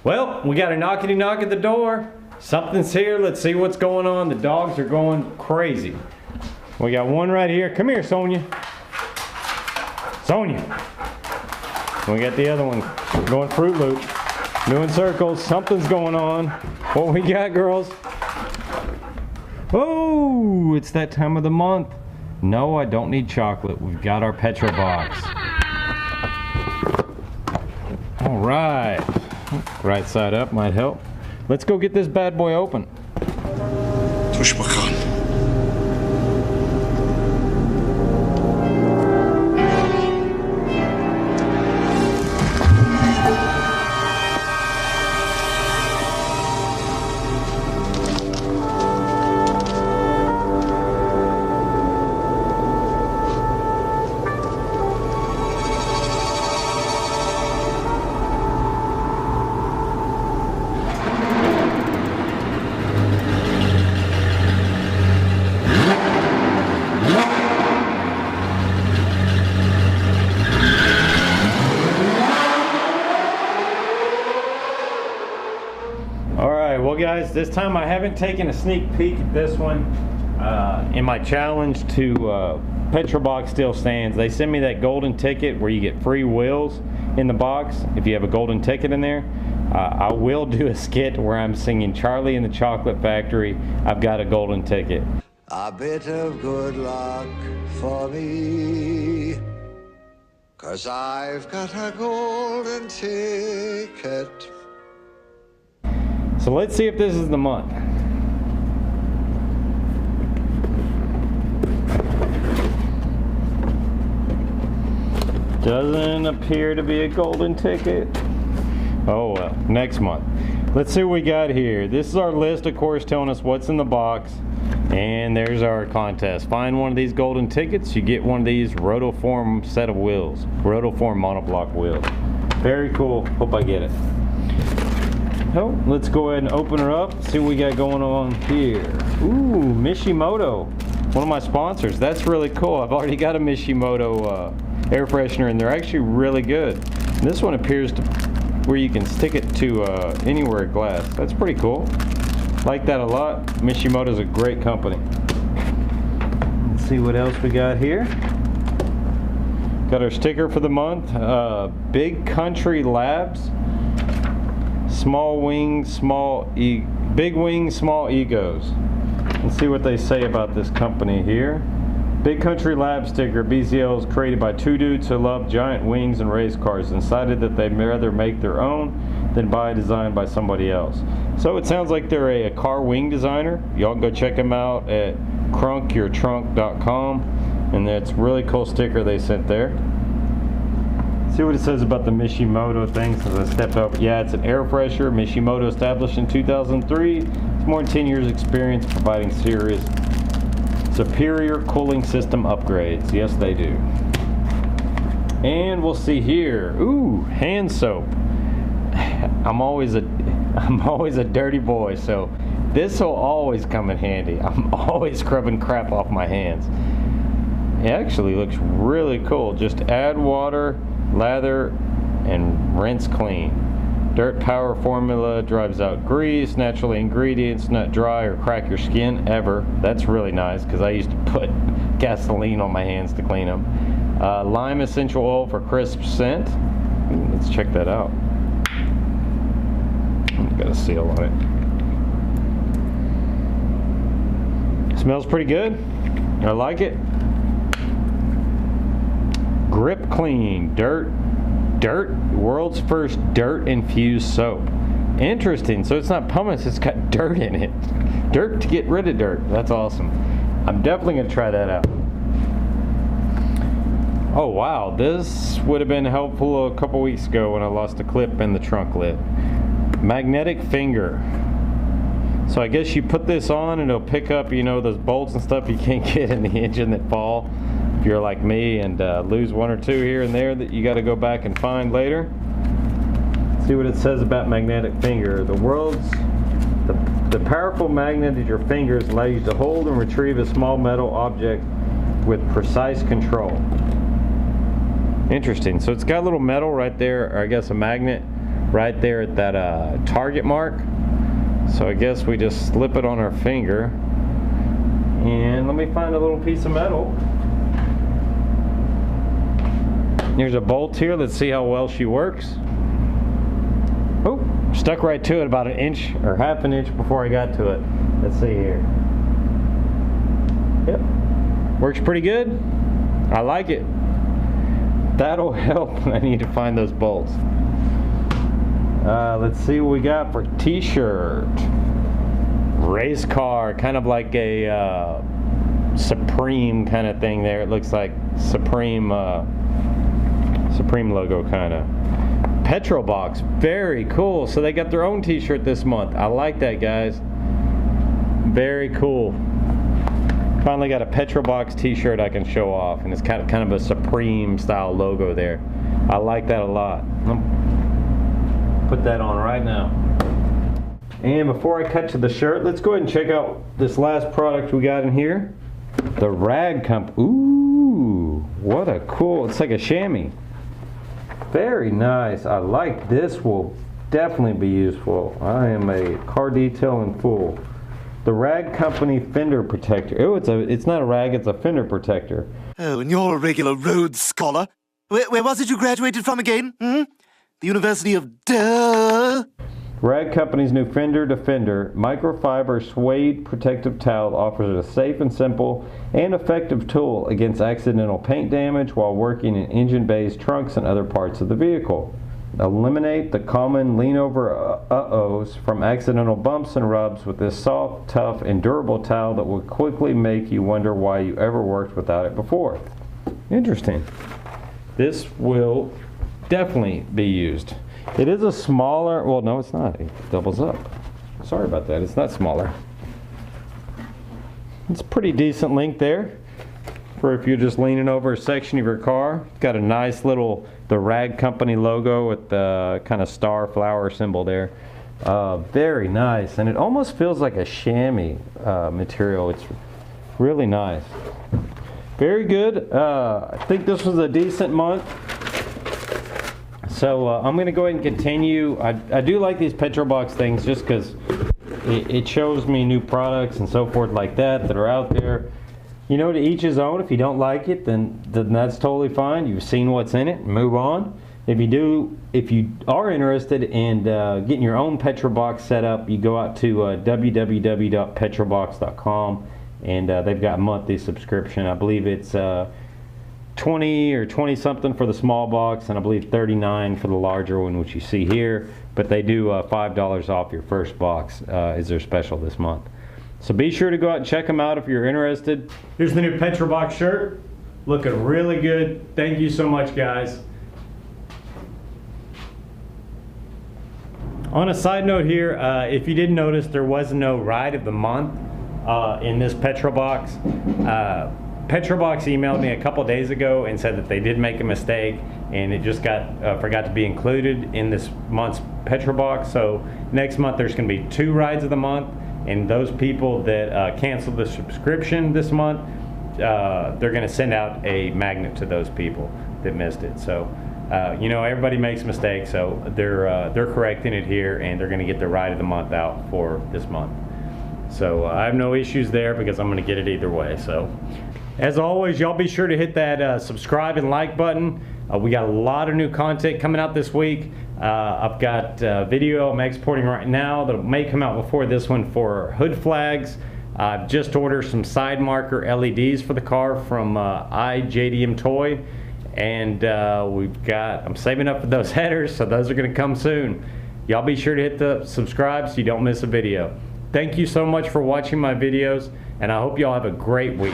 Well, we got a knockety knock at the door. Something's here. Let's see what's going on. The dogs are going crazy. We got one right here. Come here, Sonia. Sonia. We got the other one going Fruit Loop, doing circles. Something's going on. What we got, girls? Oh, it's that time of the month. No, I don't need chocolate. We've got our Petrolbox. All right. Right side up might help. Let's go get this bad boy open. Well guys, this time I haven't taken a sneak peek at this one. In my challenge to Petrolbox still stands. They send me that golden ticket where you get free wheels in the box if you have a golden ticket in there. I will do a skit where I'm singing Charlie and the Chocolate Factory, I've got a golden ticket. A bit of good luck for me, 'cause I've got a golden ticket. So let's see if this is the month. Doesn't appear to be a golden ticket. Oh well, next month. Let's see what we got here. This is our list, of course, telling us what's in the box. And there's our contest. Find one of these golden tickets, you get one of these Rotoform set of wheels. Rotoform monoblock wheels. Very cool, hope I get it. Oh, let's go ahead and open her up, see what we got going on here. Ooh, Mishimoto, one of my sponsors. That's really cool. I've already got a Mishimoto air freshener and they're actually really good. And this one appears to where you can stick it to anywhere glass. That's pretty cool. Like that a lot. Mishimoto's a great company. Let's see what else we got here. Got our sticker for the month. Big Country Labs. Small wings, big wings, small egos. Let's see what they say about this company here. Big Country Lab sticker, BCL, is created by two dudes who love giant wings and race cars and decided that they'd rather make their own than buy a design by somebody else. So it sounds like they're a car wing designer. Y'all go check them out at crunkyourtrunk.com, and that's a really cool sticker they sent there. See what it says about the Mishimoto thing since I stepped up. Yeah, it's an air freshener. Mishimoto established in 2003. It's more than 10 years experience providing serious superior cooling system upgrades. Yes, they do. And we'll see here. Ooh, hand soap. I'm always a dirty boy, so this will always come in handy. I'm always scrubbing crap off my hands. It actually looks really cool. Just add water, lather, and rinse clean. Dirt power formula drives out grease, natural ingredients, not dry or crack your skin ever. That's really nice because I used to put gasoline on my hands to clean them. Lime essential oil for crisp scent. Let's check that out. Got a seal on it. Smells pretty good. I like it. Grip Clean Dirt, world's first dirt infused soap. Interesting. So it's not pumice, it's got dirt in it. Dirt to get rid of dirt. That's awesome. I'm definitely gonna try that out. Oh wow, this would have been helpful a couple weeks ago when I lost a clip in the trunk lid. Magnetic finger. So I guess you put this on and it'll pick up, you know, those bolts and stuff you can't get in the engine that fall. If you're like me and lose one or two here and there that you got to go back and find later. See what it says about magnetic finger. The powerful magnet of your fingers allow you to hold and retrieve a small metal object with precise control. Interesting. So it's got a little metal right there, or I guess a magnet right there at that target mark. So I guess we just slip it on our finger. And let me find a little piece of metal. There's a bolt here. Let's see how well she works. Oh, stuck right to it about an inch or half an inch before I got to it. Let's see here. Yep, works pretty good. I like it. That'll help. I need to find those bolts. Let's see what we got for t-shirt. Race car, kind of like a Supreme kind of thing there. It looks like Supreme logo kind of. Petrolbox, very cool. So they got their own t-shirt this month. I like that, guys. Very cool. Finally got a Petrolbox t-shirt I can show off, and it's kind of a Supreme style logo there. I like that a lot. Put that on right now. And before I cut to the shirt, let's go ahead and check out this last product we got in here. The Rag Company. Ooh, what a cool, it's like a chamois. Very nice. I like this. Will definitely be useful. I am a car detail in full. The Rag Company Fender Protector. Oh, it's not a rag, it's a fender protector. Oh, and you're a regular Rhodes Scholar. Where was it you graduated from again? The University of Duh. Rag Company's new Fender Defender microfiber suede protective towel offers a safe and simple and effective tool against accidental paint damage while working in engine bays, trunks, and other parts of the vehicle. Eliminate the common lean-over uh-ohs from accidental bumps and rubs with this soft, tough, and durable towel that will quickly make you wonder why you ever worked without it before. Interesting. This will definitely be used. It is a smaller, well, no, it's not. It doubles up. Sorry about that. It's not smaller. It's a pretty decent length there for if you're just leaning over a section of your car. It's got a nice little, the Rag Company logo with the kind of star flower symbol there. Very nice. And it almost feels like a chamois material. It's really nice. Very good. I think this was a decent month. So I'm going to go ahead and continue. I do like these Petrolbox things just because it shows me new products and so forth like that are out there. You know, to each his own. If you don't like it, then that's totally fine. You've seen what's in it, move on. If you are interested in getting your own Petrolbox set up, you go out to www.petrolbox.com, and they've got a monthly subscription. I believe it's 20 or 20 something for the small box, and I believe 39 for the larger one, which you see here. But they do $5 off your first box is their special this month. So be sure to go out and check them out if you're interested. Here's the new Petrolbox shirt. Looking really good. Thank you so much, guys. On a side note here, if you didn't notice, there was no ride of the month in this Petrolbox. Petrolbox emailed me a couple days ago and said that they did make a mistake and it just forgot to be included in this month's Petrolbox. So next month there's going to be 2 rides of the month, and those people that cancel the subscription this month, they're going to send out a magnet to those people that missed it. So you know, everybody makes mistakes, so they're correcting it here, and they're going to get the ride of the month out for this month. So I have no issues there because I'm going to get it either way. So as always, y'all be sure to hit that subscribe and like button. We got a lot of new content coming out this week. I've got video I'm exporting right now that may come out before this one for hood flags. I've just ordered some side marker LEDs for the car from iJDM Toy, and I'm saving up for those headers, so those are going to come soon. Y'all be sure to hit the subscribe so you don't miss a video. Thank you so much for watching my videos, and I hope y'all have a great week.